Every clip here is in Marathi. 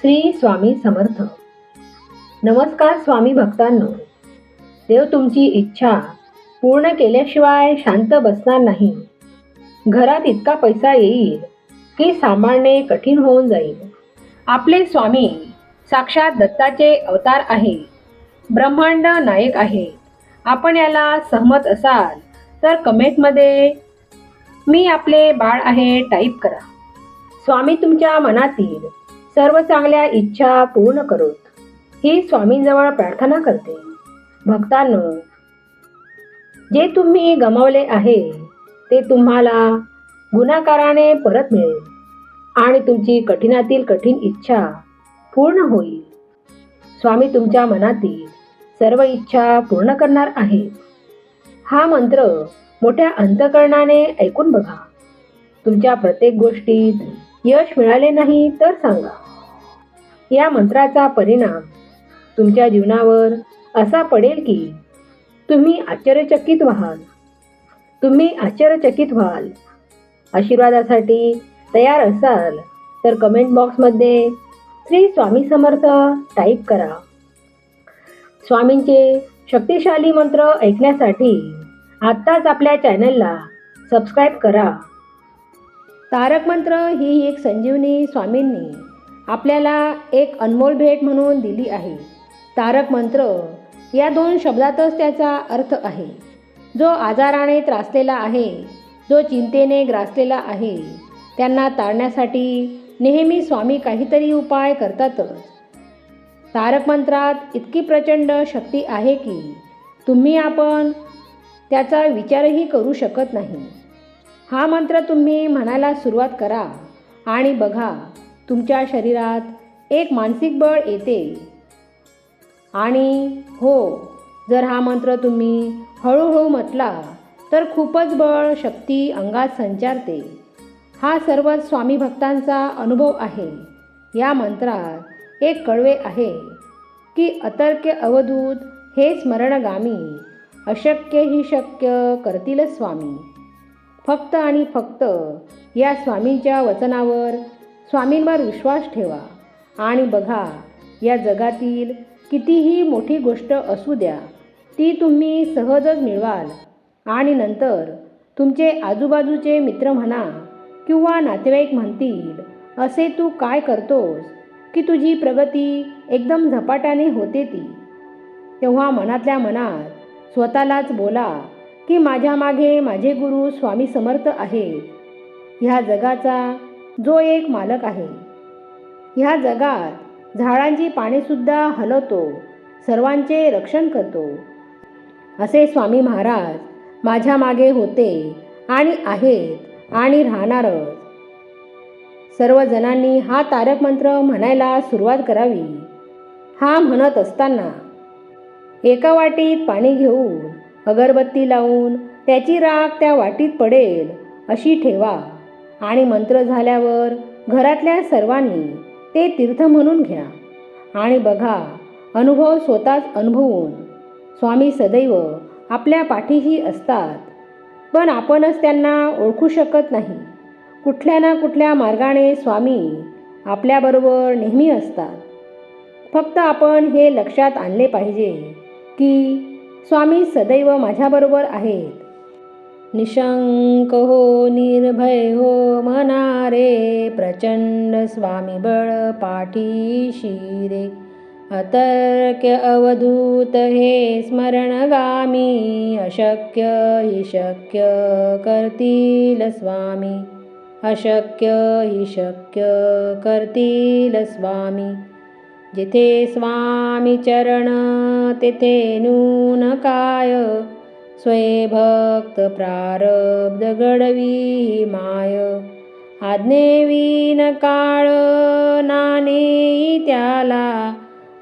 श्री स्वामी समर्थ. नमस्कार स्वामी भक्तांनो. देव तुमची इच्छा पूर्ण केल्याशिवाय शांत बसणार नाही. घरात इतका पैसा येईल की सांभाळणे कठीण होऊन जाईल. आपले स्वामी साक्षात दत्ताचे अवतार आहे. ब्रह्मांड नायक आहे. आपण याला सहमत असाल तर कमेंटमध्ये मी आपले बाळ आहे टाईप करा. स्वामी तुमच्या मनातील सर्व चांगल्या इच्छा पूर्ण करोत ही स्वामींजवळ प्रार्थना करते. भक्तांनो, जे तुम्ही गमावले आहे ते तुम्हाला गुणाकाराने परत मिळेल आणि तुमची कठीणातील कठीण इच्छा पूर्ण होईल. स्वामी तुमच्या मनातील सर्व इच्छा पूर्ण करणार आहे. हा मंत्र मोठ्या अंतःकरणाने ऐकून बघा. तुमच्या प्रत्येक गोष्टीत यश मिळाले नाही तर सांगा. या मंत्राचा परिणाम तुमच्या जीवनावर असा पडेल की तुम्ही आश्चर्यचकित व्हाल. आशीर्वादासाठी तयार असाल तर कमेंट बॉक्समध्ये श्री स्वामी समर्थ टाईप करा. स्वामींचे शक्तिशाली मंत्र ऐकण्यासाठी आत्ताच आपल्या चॅनलला सबस्क्राईब करा. तारक मंत्र ही एक संजीवनी स्वामींनी आपल्याला एक अनमोल भेट म्हणून दिली आहे. तारक मंत्र या 2 शब्दातच त्याचा अर्थ आहे. जो आजाराने त्रासलेला आहे, जो चिंतेने ग्रासलेला आहे, त्यांना तारण्यासाठी नेहमी स्वामी काहीतरी उपाय करतातच. तारक मंत्रात इतकी प्रचंड शक्ती आहे की आपण त्याचा विचारही करू शकत नाही. हा मंत्र तुम्ही म्हणायला सुरुवात करा आणि बघा, तुमच्या शरीरात एक मानसिक बळ येते. आणि हो, जर हा मंत्र तुम्ही हळूहळू म्हटला तर खूपच बळ, शक्ती अंगात संचारते. हा सर्व स्वामी भक्तांचा अनुभव आहे. या मंत्रात एक कळवे आहे की अतर्क्य अवधूत हे स्मरणगामी, अशक्य ही शक्य करतील स्वामी. फक्त आणि फक्त या स्वामींच्या वचनावर, स्वामींवर विश्वास ठेवा आणि बघा, या जगातील कितीही मोठी गोष्ट असू द्या, ती तुम्ही सहजच मिळवाल. आणि नंतर तुमचे आजूबाजूचे मित्र म्हणा किंवा नातेवाईक म्हणतील, असे तू काय करतोस की तुझी प्रगती एकदम झपाट्याने होते ती. तेव्हा मनातल्या मनात स्वतःलाच बोला की माझ्या मागे माझे गुरु स्वामी समर्थ आहेत. ह्या जगाचा जो एक मालक आहे. ह्या जगात झाडांची पानेसुद्धा हलवतो, सर्वांचे रक्षण करतो, असे स्वामी महाराज माझ्या मागे होते आणि आहेत आणि राहणारच. सर्वजणांनी हा तारक मंत्र म्हणायला सुरुवात करावी. हा म्हणत असताना एका वाटीत पाणी घेऊन अगरबत्ती लावून त्याची राख त्या वाटीत पडेल अशी ठेवा आणि मंत्र झाल्यावर घरातल्या सर्वांनी ते तीर्थ म्हणून घ्या आणि बघा, अनुभव स्वतःच अनुभवून. स्वामी सदैव आपल्या पाठीशी असतात, पण आपणच त्यांना ओळखू शकत नाही. कुठल्या ना कुठल्या मार्गाने स्वामी आपल्याबरोबर नेहमी असतात. फक्त आपण हे लक्षात आणले पाहिजे की स्वामी सदैव माझ्याबरोबर आहेत. निशंक हो, निर्भय हो मनारे, प्रचंड स्वामी बळ पाठीशी रे. अतर्क्य अवधूत हे स्मरणगामी, अशक्य ही शक्य करतील स्वामी. अशक्य ही शक्य करतील स्वामी. जिथे स्वामी चरण तेथे नून काय, स्वयंभक्त प्रारब्ध घडवी माय. आज्ञेविन काळ नाने त्याला,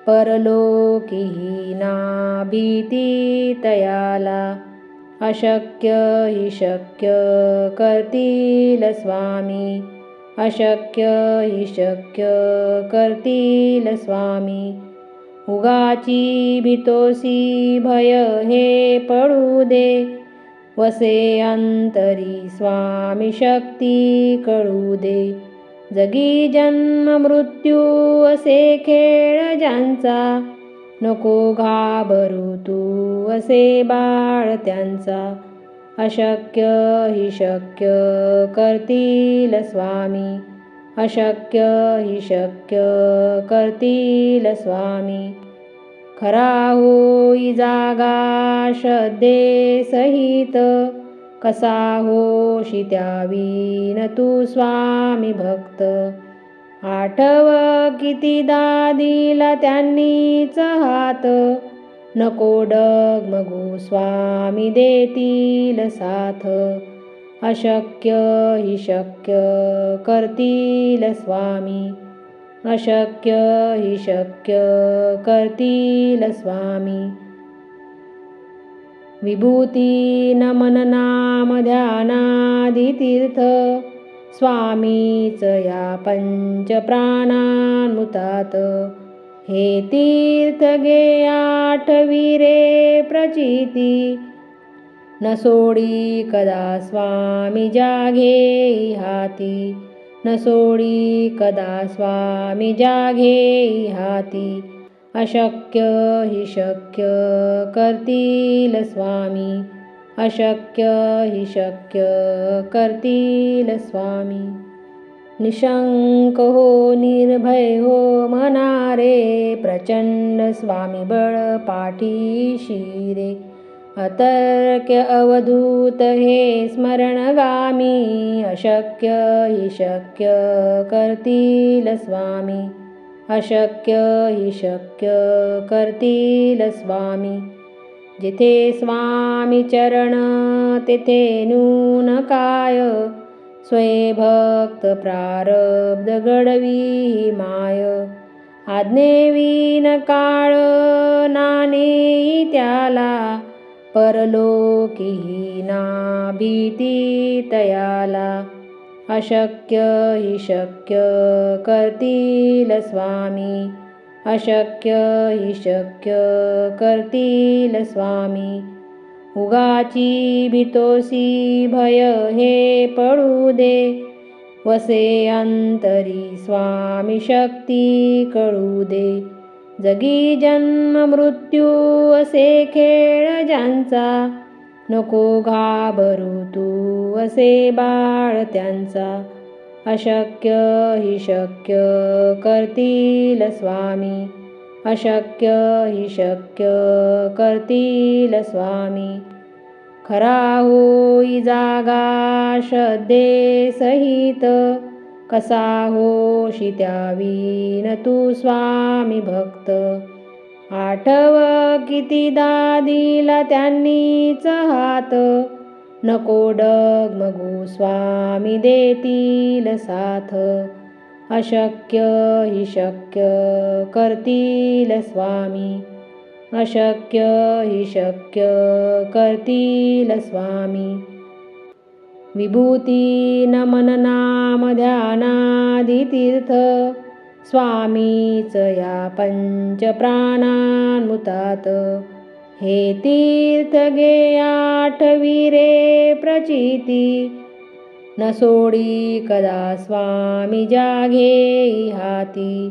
परलोकी ना भीती तयाला. अशक्य ही शक्य करतील स्वामी. अशक्य ही शक्य करतील स्वामी. उगाची भीतोसी भय हे पडू दे, वसे अंतरी स्वामी शक्ती कळू दे. जगी जन्म मृत्यू असे खेळ ज्यांचा, नको घाबरू तू असे बाळ त्यांचा. अशक्य ही शक्य करतील स्वामी, अशक्य ही शक्य करतील स्वामी. खरा होई जागा श्रद्धे सहित, कसा होशी त्यावीन तू स्वामी भक्त. आठव कितीदा दिला त्यांनीच हात, नको डगमगू स्वामी देतील साथ. अशक्य ही शक्य करतील स्वामी, अशक्य ही शक्य करतील स्वामी. विभूती नमन नाम ध्यानादि तीर्थ, स्वामीच या पंच प्राणान्मुतात. हे तीर्थ घे आठवी रे प्रचिती, न सोडी कदा स्वामी जाघे हाती. न सोडी कदा स्वामी जाघे हाती. अशक्य ही शक्य करतील स्वामी, अशक्य ही शक्य करतील स्वामी. निशंक हो निर्भय हो मना रे, प्रचंड स्वामी बळ पाठीशी रे. अतर्क्य अवधूत हे स्मरणगामी, अशक्य ही शक्य करतील स्वामी, अशक्य ही शक्य करतील स्वामी. जिथे स्वामी चरण तेथे नून काय, स्वयंभक्त प्रारब्ध घडवी माय. आज्ञेविन काळ नाणे त्याला, परलोकी ना भीती तयाला. अशक्य ही शक्य करतील स्वामी, अशक्य ही शक्य करतील स्वामी. उगाची भीतोसी भय हे पडू दे, वसे अंतरी स्वामी शक्ती कळू दे. जगी जन्म मृत्यू असे खेळ ज्यांचा, नको घाबरू तू असे बाळ त्यांचा. अशक्य ही शक्य करतील स्वामी, अशक्य ही शक्य करतील स्वामी. खरा होई जागा श्रद्धे सहित, कसा होशी त्यावीन तू स्वामी भक्त. आठव कितीदा दिला त्यांनीच हात, नको डगमगू स्वामी देतील साथ. अशक्य ही शक्य करतील स्वामी, अशक्य ही शक्य करतील स्वामी. विभूती नमन नाम ध्यानादि तीर्थ, स्वामीच या पंच प्राणान्मुतात. हे तीर्थ घे आठवी रे प्रचिती, न सोडी कदा स्वामी जाघे हाती.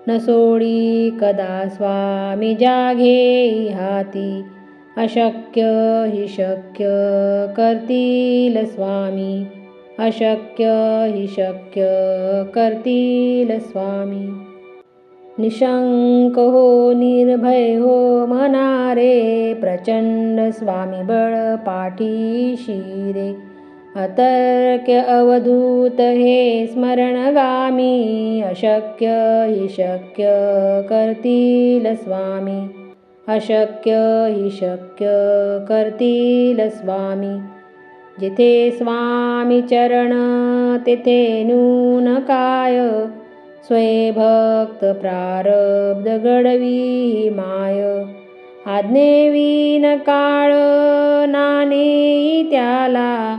न सोडी कदा स्वामी जाघे हाती. अशक्य ही शक्य करतील स्वामी, अशक्य ही शक्य करतील स्वामी. निशंक हो निर्भय हो मना रे, प्रचंड स्वामी बळ पाठीशी रे. अतर्क्य अवधूत हे स्मरणगामी, अशक्य ही शक्य करतील स्वामी, अशक्य ही शक्य करतील स्वामी. जिथे स्वामी चरण तेथे नून काय, स्वयंभक्त प्रारब्ध घडवी माय. आज्ञेविन काळ नाणे त्याला,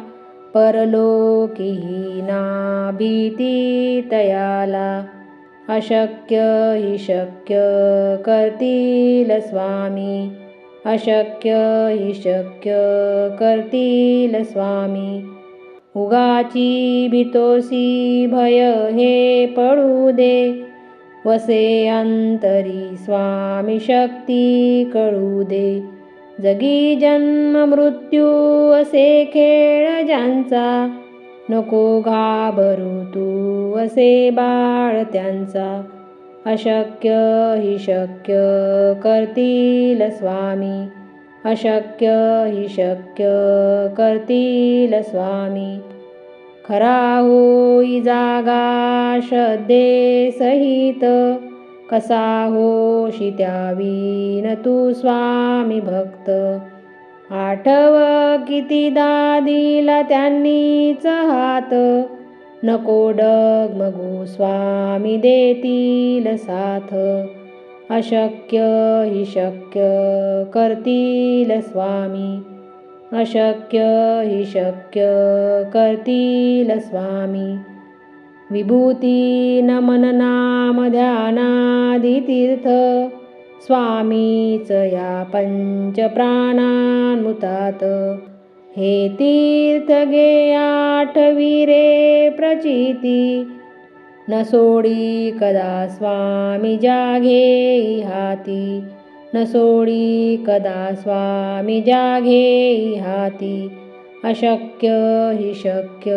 परलोकी ना भीती तयाला. अशक्य ही शक्य करतील स्वामी, अशक्य ही शक्य करतील स्वामी. उगाची भीतोसी भय हे पडू दे, वसे अंतरी स्वामी शक्ती कळू दे. जगी जन्म मृत्यू असे खेळ ज्यांचा, नको घाबरू तू असे बाळ त्यांचा. अशक्य ही शक्य करतील स्वामी, अशक्य ही शक्य करतील स्वामी. खरा होई जागा श्रद्धे सहित, कसा होशी त्यावीन तू स्वामी भक्त. आठव कितीदा दिला त्यांनीच हात, नको डगमगू स्वामी देतील साथ. अशक्य ही शक्य करतील स्वामी, अशक्य ही शक्य करतील स्वामी. विभूती नमन नाम ध्यानादी तीर्थ, स्वामीच या पंच प्राणान्मुतात. हे तीर्थ गे आठवी रे प्रचिती, न सोडी कदा स्वामी जाघे हाती. न सोडी कदा स्वामी जाघे हाती. अशक्य ही शक्य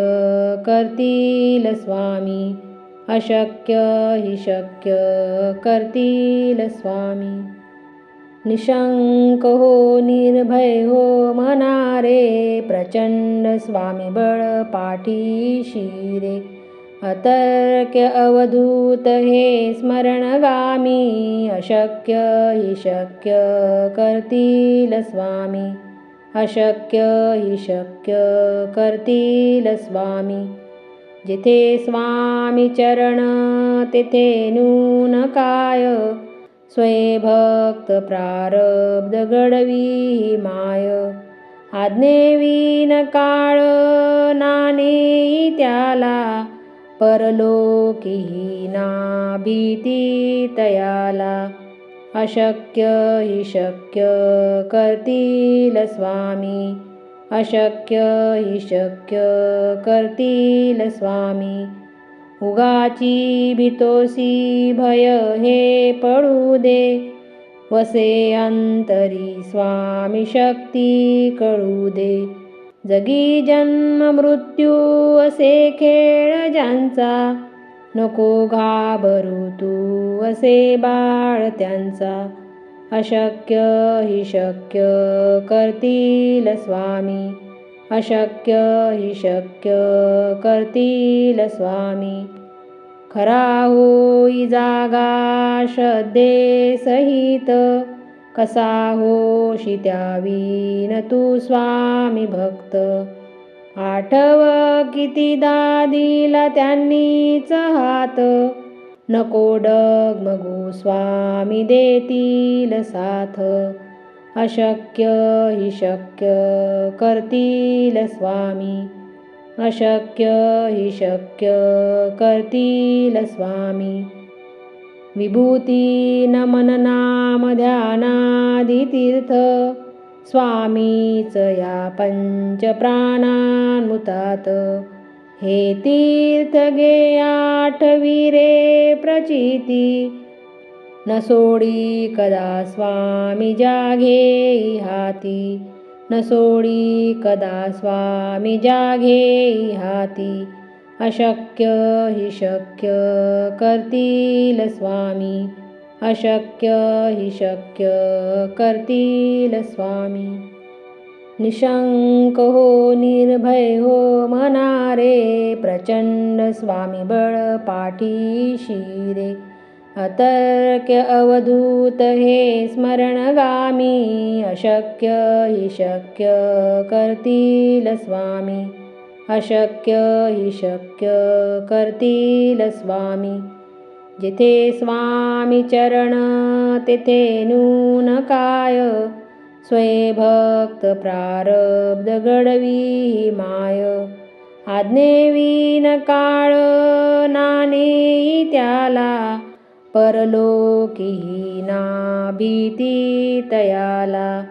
करतील स्वामी, अशक्य ही शक्य करतील स्वामी. निशंक हो निर्भय हो मनारे, प्रचंड स्वामी बळ पाठीशी रे. अतर्क्य अवधूत हे स्मरणगामी, अशक्य ही शक्य करतील स्वामी, अशक्य ही शक्य करतील स्वामी. जिथे स्वामी चरण तेथे नून काय, स्वयंभक्त प्रारब्ध घडवी माय. आज्ञेविन काळ नाणे त्याला, परलोकीही ना भीती तयाला. अशक्य ही शक्य करतील स्वामी, अशक्य ही शक्य करतील स्वामी. उगाची भीतोसी भय हे पडू दे, वसे अंतरी स्वामी शक्ती कळू दे. जगी जन्म मृत्यू असे खेळ ज्यांचा, नको घाबरू तू असे बाळ त्यांचा. अशक्य ही शक्य करतील स्वामी, अशक्य ही शक्य करतील स्वामी. खरा होई जागा श्रद्धे सहित, कसा होशी त्यावीन तू स्वामी भक्त. आठव कितीदा दिला त्यांनीच हात, नको डगमगू स्वामी देतील साथ. अशक्य ही शक्य करतील स्वामी, अशक्य ही शक्य करतील स्वामी. विभूती नमन नाम ध्यानादी तीर्थ, स्वामीच या पंच प्राणान्मुतात. हे तीर्थ गे आठवी रे प्रचिती, न सोडी कदा स्वामी जाघे हाती. न सोडी कदा स्वामी जाघे हाती. अशक्य ही शक्य करतील स्वामी, अशक्य ही शक्य करतील स्वामी. निशंक हो निर्भय हो मनारे, प्रचंड स्वामी बळ पाठीशी रे. अतर्क्य अवधूत हे स्मरणगामी, अशक्य ही शक्य करतील स्वामी, अशक्य ही शक्य करतील स्वामी. जिथे स्वामी चरण तेथे नून काय, स्वयंभक्त प्रारब्ध घडवी माय. आज्ञेविन काळ नाणे त्याला, परलोकीही ना भीती तयाला.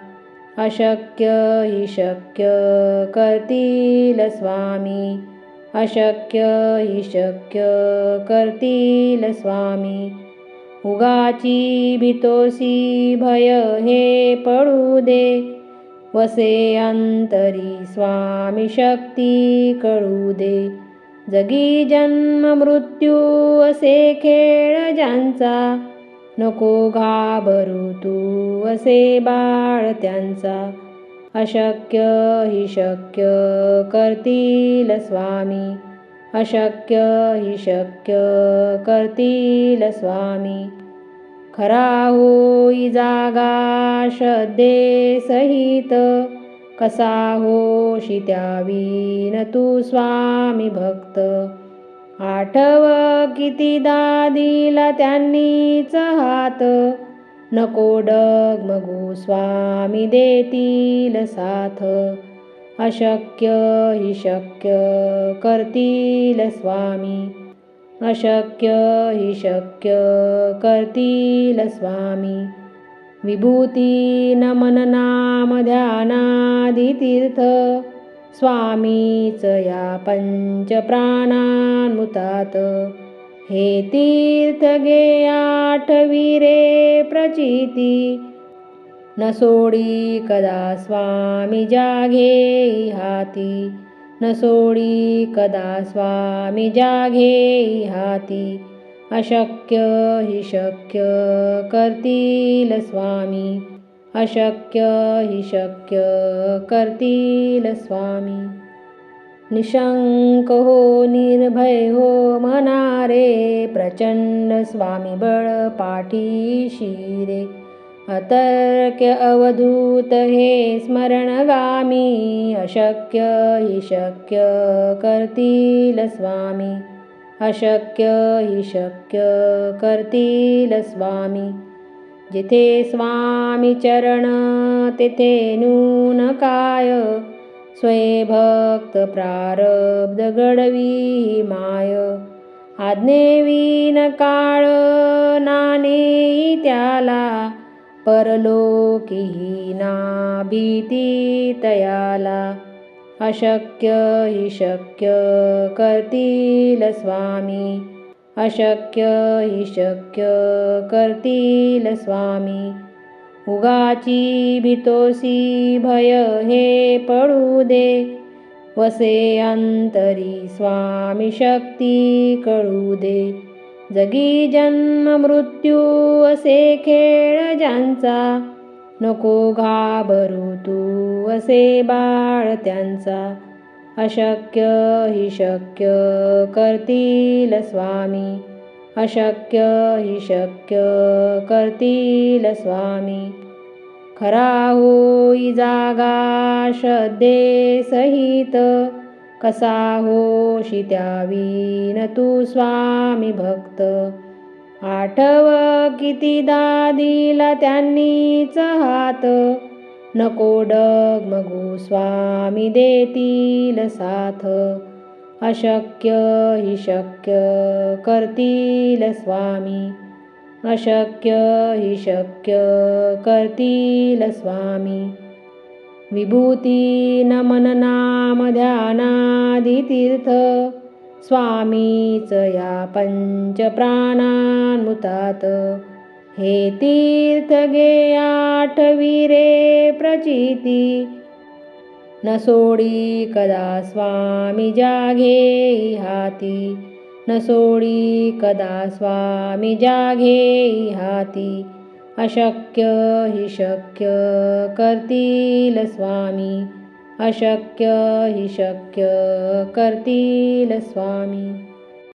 अशक्य हि शक्य करतील स्वामी, अशक्य हि शक्य करतील स्वामी. उगाची भीतोसी भय हे पडू दे, वसे अंतरी स्वामी शक्ती कळू दे. जगी जन्म मृत्यू असे खेळ ज्यांचा, नको घाबरू तू असे बाळ त्यांचा. अशक्य हि शक्य करतील स्वामी, अशक्य हि शक्य करतील स्वामी. खरा होई जागा श्रद्धे सहित, कसा होशी त्यावीन तू स्वामी भक्त. आठव कितीदा दिला त्यांनीच हात, नको डगमगू स्वामी देतील साथ. अशक्य हि शक्य करतील स्वामी, अशक्य हि शक्य करतील स्वामी. विभूती नमन नाम ध्यानादि तीर्थ, स्वामीच या पंच प्राणान्मुतात. हे तीर्थ गे आठवी रे प्रचिती, न सोडी कदा स्वामी जाघे हाती. न सोडी कदा स्वामी जाघे हाती. अशक्य हि शक्य करतील स्वामी, अशक्य हि शक्य करतील स्वामी. निशंक हो निर्भय हो मनारे, प्रचंड स्वामी बळ पाठीशी रे. अतर्क्य अवधूत हे स्मरणगामी, अशक्य हि शक्य करतील स्वामी, अशक्य हि शक्य करतील स्वामी. जिथे स्वामी चरण तेथे नून काय, स्वयंभक्त प्रारब्ध घडवी माय. आज्ञेविन काळ नाने त्याला, परलोकी ना भीती तयाला. अशक्य हि शक्य करतील स्वामी, अशक्य हि शक्य करतील स्वामी. उगाची भीतोसी भय हे पडू दे, वसे अंतरी स्वामी शक्ती कळू दे. जगी जन्म मृत्यू असे खेळ ज्यांचा, नको घाबरू तू असे बाळ त्यांचा. अशक्य हि शक्य करतील स्वामी, अशक्य हि शक्य करतील स्वामी. खरा होई जागा श्रद्धे सहित, कसा होशी त्यावीन तू स्वामी भक्त. आठव कितीदा दिला त्यांनीच हात, नको डगमगू स्वामी देतील साथ. अशक्य हि शक्य करतील स्वामी, अशक्य हि शक्य करतील स्वामी. विभूती नमन नाम ध्यानादि तीर्थ, स्वामीच या पंच प्राणान्मुतात. हे तीर्थ गे आठवी रे प्रचिती, न सोडी कदा स्वामी जाघे हाती. न सोडी कदा स्वामी जाघे हाती. अशक्य हि शक्य करतील स्वामी, अशक्य हि शक्य करतील स्वामी.